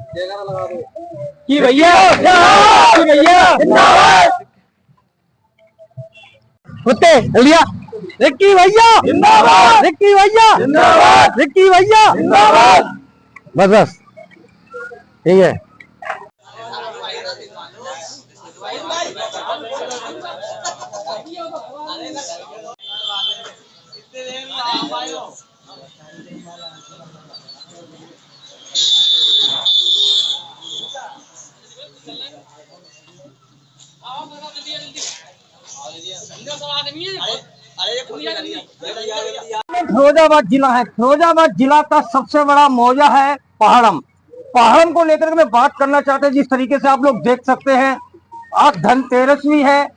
कि भैया कुत्ते लिया रिक्की भैया जिंदाबाद, रिक्की भैया जिंदाबाद, रिक्की भैया जिंदाबाद। बस बस ठीक है। फिरोजाबाद जिला है, फिरोजाबाद जिला का सबसे बड़ा मौजा है पहाड़म। पहाड़म को लेकर के मैं बात करना चाहते हैं। जिस तरीके से आप लोग देख सकते हैं, आज धनतेरस भी है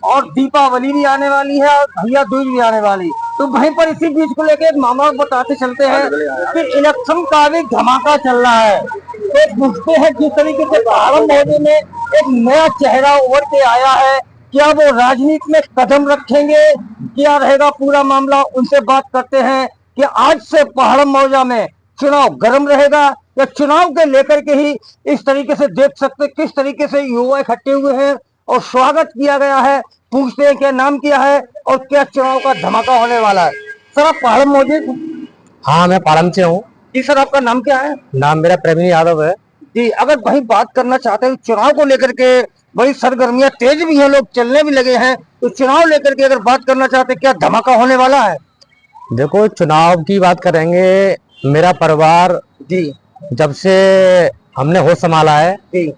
और दीपावली भी आने वाली है और भैया दूज भी आने वाली। तो वहीं पर इसी बीच को लेकर एक मामला बताते चलते हैं कि इलेक्शन का भी धमाका चल रहा है। तो पूछते हैं जिस तरीके से पहाड़म मौजे में एक नया चेहरा उभर के आया है, क्या वो राजनीति में कदम रखेंगे, क्या रहेगा पूरा मामला, उनसे बात करते हैं कि आज से पहाड़म मौजा में चुनाव गर्म रहेगा या चुनाव के लेकर के ही इस तरीके से देख सकते किस तरीके से युवा इकट्ठे हुए हैं और स्वागत किया गया है। पूछते हैं क्या नाम किया है और क्या चुनाव का धमाका होने वाला है। सर आप पहाड़म मौजे? हाँ मैं पहाड़म से हूँ। जी सर आपका नाम क्या है? नाम मेरा प्रवीण यादव है जी। अगर वही बात करना चाहते हैं चुनाव को लेकर के, बड़ी सरगर्मियां तेज भी हैं, लोग चलने भी लगे हैं, तो चुनाव लेकर के अगर बात करना चाहते हैं क्या धमाका होने वाला है? देखो चुनाव की बात करेंगे, मेरा परिवार जी जब से हमने होश संभाला है जी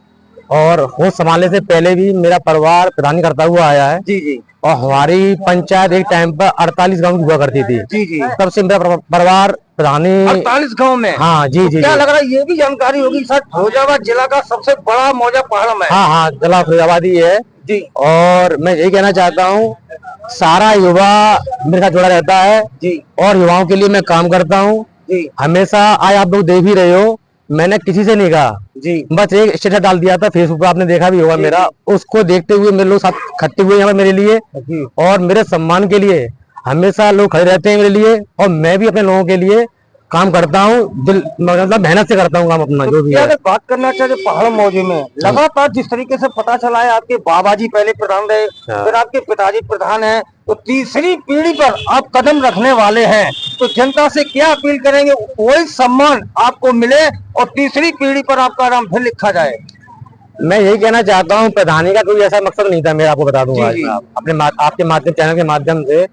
और होश संभालने से पहले भी मेरा परिवार प्रधानी करता हुआ आया है जी जी और हमारी पंचायत एक टाइम पर 48 गांव की हुआ करती थी जी जी। तब से मेरा परिवार प्रधानी 48 गांव में। हाँ जी तो जी क्या जी। लग रहा है ये भी जानकारी होगी सर, फिरोजाबाद जिला का सबसे बड़ा मौजा पहाड़म है। हाँ हाँ जिला फिरोजाबाद ही है जी। और मैं यही कहना चाहता हूँ, सारा युवा मेरे साथ जुड़ा रहता है जी और युवाओं के लिए मैं काम करता हूँ जी हमेशा। आज आप लोग देख ही रहे हो, मैंने किसी से नहीं कहा, जी बस एक स्टेटस डाल दिया था फेसबुक पर, आपने देखा भी होगा मेरा, उसको देखते हुए मेरे लोग साथ खट्टे हुए यहाँ पर मेरे लिए जी और मेरे सम्मान के लिए हमेशा लोग खड़े रहते हैं मेरे लिए और मैं भी अपने लोगों के लिए काम करता हूँ, दिल मतलब मेहनत से करता हूँ काम अपना जो भी है। अगर बात करना चाहिए पहाड़म मौजे में लगातार जिस तरीके से पता चला है आपके बाबा जी पहले प्रधान रहे, फिर आपके पिताजी प्रधान हैं, तो तीसरी पीढ़ी पर आप कदम रखने वाले हैं, तो जनता से क्या अपील करेंगे वही सम्मान आपको मिले और तीसरी पीढ़ी पर आपका नाम फिर लिखा जाए? मैं यही कहना चाहता हूँ, प्रधानी का कोई ऐसा मकसद नहीं था मेरा, आपको बता दूंगा अपने आपके माध्यम चैनल के माध्यम से।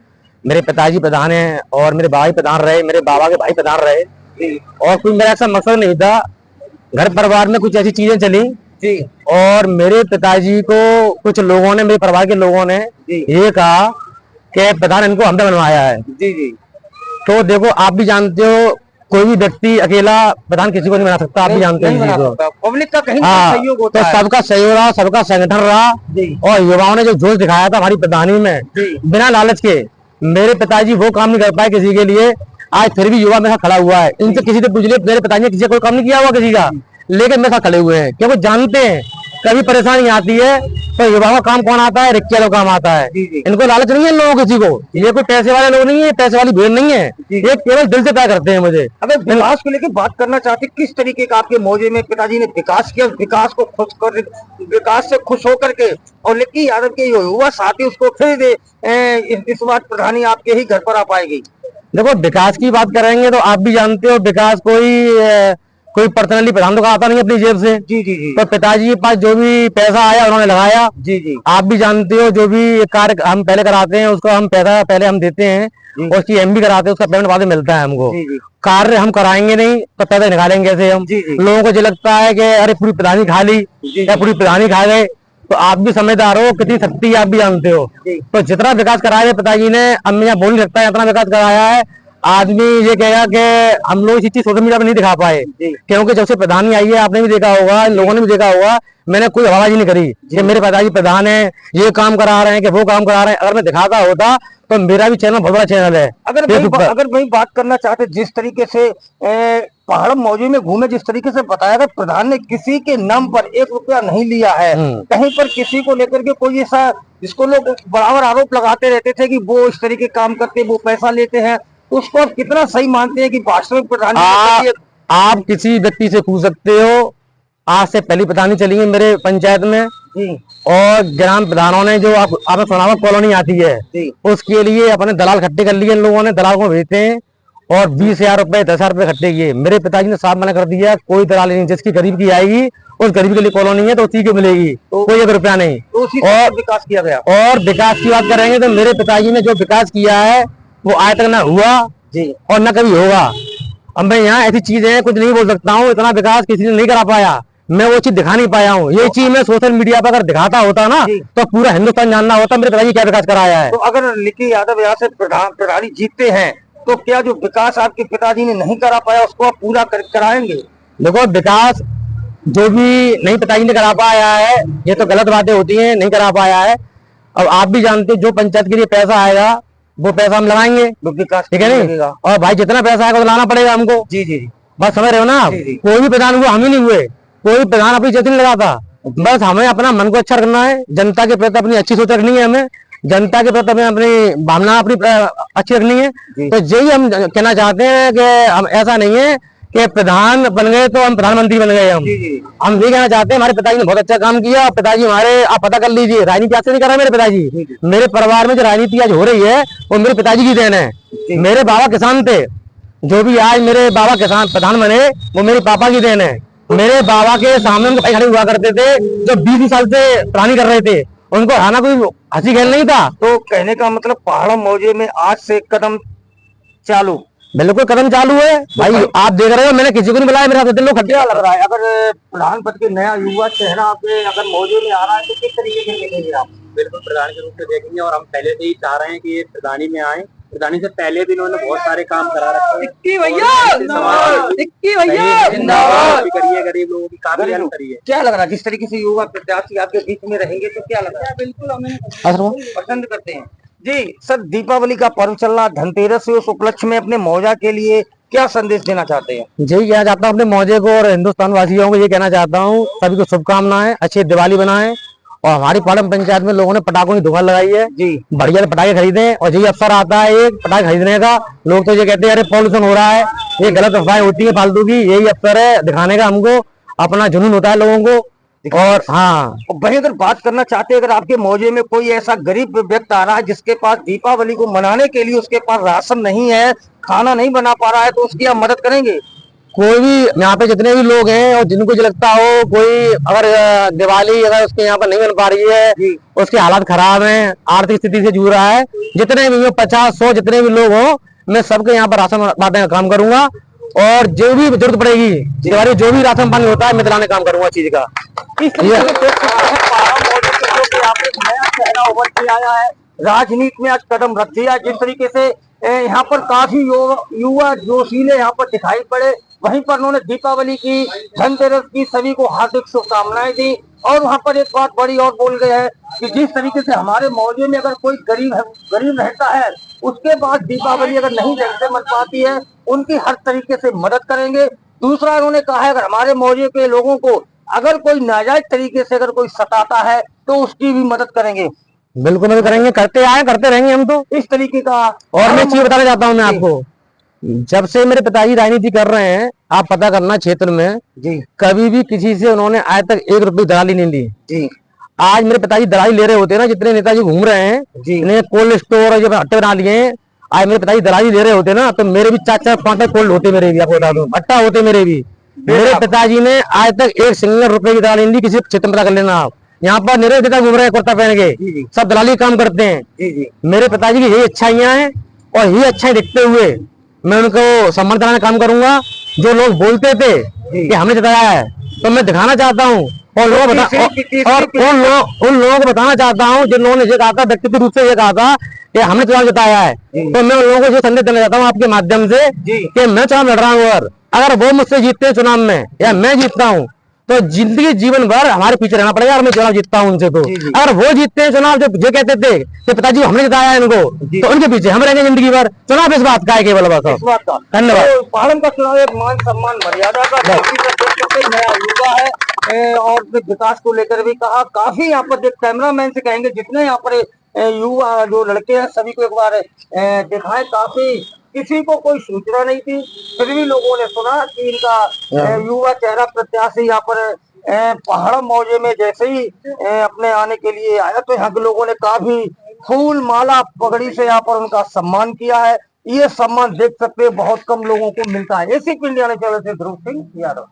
मेरे पिताजी प्रधान हैं और मेरे बाबा प्रधान रहे, मेरे बाबा के भाई प्रधान रहे और कोई मेरा ऐसा मकसद नहीं था। घर परिवार में कुछ ऐसी चीजें चली जी और मेरे पिताजी को कुछ लोगों ने, मेरे परिवार के लोगों ने ये कहा कि प्रधान इनको हमने बनवाया है। जी जी। तो देखो आप भी जानते हो, कोई भी व्यक्ति अकेला प्रधान किसी को नहीं बना सकता, आप भी जानते हो। पब्लिक का कहीं सहयोग होता है। तो सबका सहयोग रहा, सबका संगठन रहा और युवाओं ने जो जोश दिखाया था हमारी प्रधानी में, बिना लालच के, मेरे पिताजी वो काम नहीं कर पाए किसी के लिए, आज फिर भी युवा मेरे साथ खड़ा हुआ है। इनसे किसी से पूछ ले, मेरे पिताजी ने किसी से कोई काम नहीं किया हुआ किसी का, लेकिन मेरे साथ खड़े हुए हैं क्योंकि जानते हैं कभी परेशानी आती है तो युवाओं का काम कौन आता है, रिक्शा का काम आता है। इनको लालच नहीं है लोगों किसी को, ये कोई पैसे वाले लोग नहीं है, पैसे वाली भीड़ नहीं है, ये केवल दिल से प्यार करते हैं मुझे। अगर विकास को लेकर बात करना चाहते किस तरीके का आपके मौजे में पिताजी ने विकास किया, विकास को खुश कर, विकास से खुश होकर के और लिक्की यादव के युवा साथी उसको फिर इस बार प्रधानी आपके ही घर पर आ पाएगी? देखो विकास की बात करेंगे तो आप भी जानते हो विकास कोई पर्सनली प्रधान तो का आता नहीं अपनी जेब से। जी जी जी। तो पिताजी के पास जो भी पैसा आया उन्होंने लगाया। जी जी। आप भी जानते हो जो भी कार्य हम पहले कराते हैं उसको हम पैसा पहले हम देते हैं और उसकी एमबी कराते हैं, उसका पेमेंट बाद में मिलता है हमको। कार्य हम कराएंगे नहीं तो पैसा निकालेंगे कैसे हम? लोगों को जो लगता है कि अरे पूरी प्रधानी खा ली या पूरी प्रधानी खा गए, तो आप भी समझदार हो, कितनी शक्ति आप भी जानते हो। तो जितना विकास कराया है पिताजी ने, अम्मी यहाँ बोल नहीं सकता है इतना विकास कराया है। आदमी ये कहेगा कि हम लोग इसी चीज सोशल मीडिया पर नहीं दिखा पाए क्योंकि जब से प्रधानी आई है आपने भी देखा होगा, लोगों ने भी देखा होगा, मैंने कोई हवाबाजी नहीं करी कि मेरे पिताजी प्रधान है, ये काम करा रहे हैं कि वो काम करा रहे हैं। अगर मैं दिखाता होता तो मेरा भी चैनल बहुत बड़ा चैनल है। अगर वही बात करना चाहते जिस तरीके से पहाड़म मौजे में घूमे, जिस तरीके से बताया गया प्रधान ने किसी के नाम पर 1 रुपया नहीं लिया है, कहीं पर किसी को लेकर के कोई ऐसा जिसको लोग बराबर आरोप लगाते रहते थे कि वो इस तरीके काम करते, वो पैसा लेते हैं, उसको आप कितना सही मानते हैं कि वास्तविक प्रधान? आप किसी व्यक्ति से पूछ सकते हो आज से पहली प्रधानी चली है मेरे पंचायत में जी। और ग्राम प्रधानों ने जो आपने सुना हुआ कॉलोनी आती है जी। उसके लिए अपने दलाल इकट्ठे कर लिए इन लोगों ने, दलाल को भेजते हैं और 20,000 रुपए 10,000 रुपए इकट्ठे किए। मेरे पिताजी ने साफ मना कर दिया कोई दलाल नहीं, जिसकी गरीब की आएगी उस गरीब के लिए कॉलोनी है तो उसी को मिलेगी, कोई 1 रुपया नहीं। और विकास किया गया। और विकास की बात करेंगे तो मेरे पिताजी ने जो विकास किया है वो आज तक ना हुआ जी और न कभी होगा। अब मैं यहाँ ऐसी चीज है कुछ नहीं बोल सकता हूँ, इतना विकास किसी ने नहीं करा पाया, मैं वो चीज दिखा नहीं पाया हूँ। ये चीज मैं सोशल मीडिया पर अगर दिखाता होता ना तो पूरा हिंदुस्तान जानना होता मेरे पिताजी क्या विकास कराया है। तो अगर लिकी यादव यहाँ से प्रधानी जीतते हैं तो क्या जो विकास आपके पिताजी ने नहीं करा पाया उसको आप पूरा कराएंगे? देखो विकास जो भी नहीं पिताजी ने करा पाया है ये तो गलत बातें होती हैं, नहीं करा पाया है। अब आप भी जानते हो जो पंचायत के लिए पैसा आएगा वो पैसा हम लगाएंगे विकास, ठीक है नहीं? और भाई जितना पैसा आएगा वो लाना पड़ेगा हमको। जी जी बस समझ रहे हो ना? कोई भी प्रधान हुआ हम ही नहीं हुए, कोई प्रधान अपनी जैसे नहीं लगाता। बस हमें अपना मन को अच्छा रखना है, जनता के प्रति अपनी अच्छी सोच रखनी है, हमें जनता के प्रति हमें अपनी भावना अपनी अच्छी रखनी है। तो यही हम कहना चाहते हैं कि हम ऐसा नहीं है कि प्रधान बन गए तो हम प्रधानमंत्री बन गए। हम ये कहना चाहते हैं हमारे पिताजी ने बहुत अच्छा काम किया। पिताजी हमारे आप पता कर लीजिए राजनीति आज से नहीं कर रहे मेरे पिताजी, मेरे परिवार में जो राजनीति आज हो रही है वो मेरे पिताजी की देन है। मेरे बाबा किसान थे, जो भी आज मेरे बाबा किसान प्रधान बने वो मेरे पापा की देन है। मेरे बाबा के सामने उनके भाई खड़े हुआ करते थे जो 20 साल से प्रधानी कर रहे थे, उनको हराना कोई हंसी खेल नहीं था। तो कहने का मतलब पहाड़म मौजे में आज से कदम चालू, बिल्कुल कदम चालू है भाई। आप देख रहे हो मैंने किसी को नहीं बुलाया, मेरा लोग क्या लग रहा है अगर प्रधान पद के नया युवा चेहरा आपके अगर मौजे में आ रहा है तो किस तरीके से देखेंगे आप? बिल्कुल प्रधान के रूप में देखेंगे और हम पहले से ही चाह रहे हैं कि ये प्रधानी में आए। प्रधानी से पहले भी इन्होंने बहुत सारे काम करा रखे हैं, करिए गरीब लोगों की काफी हेल्प करिए। क्या लग रहा है जिस तरीके से युवा प्रत्याशी आपके बीच में रहेंगे तो क्या लग रहा है? बिल्कुल हमें पसंद करते हैं जी। सर दीपावली का पर्व चल रहा, धनतेरस से उस उपलक्ष्य में अपने मौजा के लिए क्या संदेश देना चाहते हैं? जी कहना चाहता हूँ अपने मौजे को और हिंदुस्तान वासियों को ये कहना चाहता हूँ सभी को शुभकामनाएं, अच्छी दिवाली बनाएं। और हमारी पालम पंचायत में लोगों ने पटाखों की दुकान लगाई है जी, बढ़िया पटाखे खरीदें। और यही अवसर आता है एक पटाखे खरीदने का, लोग तो ये कहते हैं अरे पॉल्यूशन हो रहा है, ये गलत अफवाहें होती है फालतू की, यही अवसर है दिखाने का, हमको अपना जुनून होता है लोगों को। और हाँ भाई अगर बात करना चाहते हैं अगर आपके मौजे में कोई ऐसा गरीब व्यक्ति आ रहा है जिसके पास दीपावली को मनाने के लिए उसके पास राशन नहीं है, खाना नहीं बना पा रहा है तो उसकी आप मदद करेंगे? कोई भी यहाँ पे जितने भी लोग हैं और जिनको जो लगता हो कोई अगर दिवाली अगर उसके यहाँ पर नहीं बन पा रही है, उसके हालात खराब हैं, आर्थिक स्थिति से जूझ रहा है, जितने भी 50-100 जितने भी लोग हो मैं सबके यहाँ पर राशन बांटने का काम करूंगा। और जो भी जरूरत पड़ेगी दिवाली जो भी राशन पानी होता है मैं दिलाने का काम करूंगा चीज का। राजनीति में आज कदम रख दिया जिस तरीके से यहाँ पर काफी युवा जोशीले यहाँ पर दिखाई पड़े, वहीं पर उन्होंने दीपावली की धनतेरस की सभी को हार्दिक शुभकामनाएं दी। और वहाँ पर एक बात बड़ी और बोल गए हैं कि जिस तरीके से हमारे मौजे में अगर कोई गरीब रहता है उसके बाद दीपावली अगर नहीं ढंग से मन पाती है उनकी हर तरीके से मदद करेंगे। दूसरा उन्होंने कहा है अगर हमारे मौजे के लोगों को अगर कोई नाजायज तरीके से अगर कोई सताता है तो उसकी भी मदद करेंगे। बिल्कुल मदद करेंगे, करते आए करते रहेंगे हम तो इस तरीके का। और मैं चीज बताना चाहता हूँ मैं आपको, जब से मेरे पिताजी राजनीति कर रहे हैं आप पता करना क्षेत्र में जी कभी भी किसी से उन्होंने आज तक 1 रुपये दलाली नहीं ली जी। आज मेरे पिताजी दलाली ले रहे होते ना, जितने नेताजी घूम रहे हैं जी, इन्हें कोल्ड स्टोर जब हट्टे बना लिए हैं, आज मेरे पिताजी दलाली ले रहे होते ना तो मेरे भी 4-5 कोल्ड होते, मेरे भी आपको बता दो हट्टा होते मेरे भी। मेरे पिताजी ने आज तक 1 सिंगल रुपए की दलाली नहीं ली किसी क्षेत्र में, पता कर लेना आप। यहाँ पर निरज नेता घूम रहे हैं कुर्ता पहन के, सब दलाली काम करते हैं। मेरे पिताजी की यही अच्छाइयां हैं और यही अच्छाई देखते हुए मैं उनको सम्मान कराने का काम करूंगा। जो लोग बोलते थे कि हमने जिताया है तो मैं दिखाना चाहता हूँ और लोगों उन लोगों को बताना चाहता हूँ जिन लोगों ने ये कहा था व्यक्तिगत रूप से ये कहा था कि हमने चुनाव जिताया है, तो मैं उन लोगों को ये संदेश देना चाहता हूँ आपके माध्यम से कि मैं चुनाव लड़ रहा हूँ, अगर वो मुझसे जीतते हैं चुनाव में या मैं जीतता हूँ तो जिंदगी जीवन भर हमारे पीछे रहना पड़ेगा और मैं चुनाव जीतता हूँ उनसे। तो अगर वो जीतते हैं चुनाव जो जो कहते थे कि पिताजी हमने जिताया है इनको, तो उनके पीछे हम रहेंगे जिंदगी भर। चुनाव इस बात का है केवल बस। धन्यवाद। पहाड़म का चुनाव एक मान सम्मान मर्यादा का नया युवा है और विकास को लेकर भी कहा। काफी यहाँ पर कैमरामैन से कहेंगे जितने यहाँ पर युवा जो लड़के हैं सभी को एक बार दिखाए, काफी किसी को कोई सूचना नहीं थी, फिर भी लोगों ने सुना कि इनका युवा चेहरा प्रत्याशी यहाँ पर पहाड़म मौजे में जैसे ही अपने आने के लिए आया तो यहाँ के लोगों ने काफी फूल माला पगड़ी से यहाँ पर उनका सम्मान किया है। ये सम्मान देख सकते हैं बहुत कम लोगों को मिलता है। एसी इंडिया ने चैनल से ध्रुव सिंह यादव।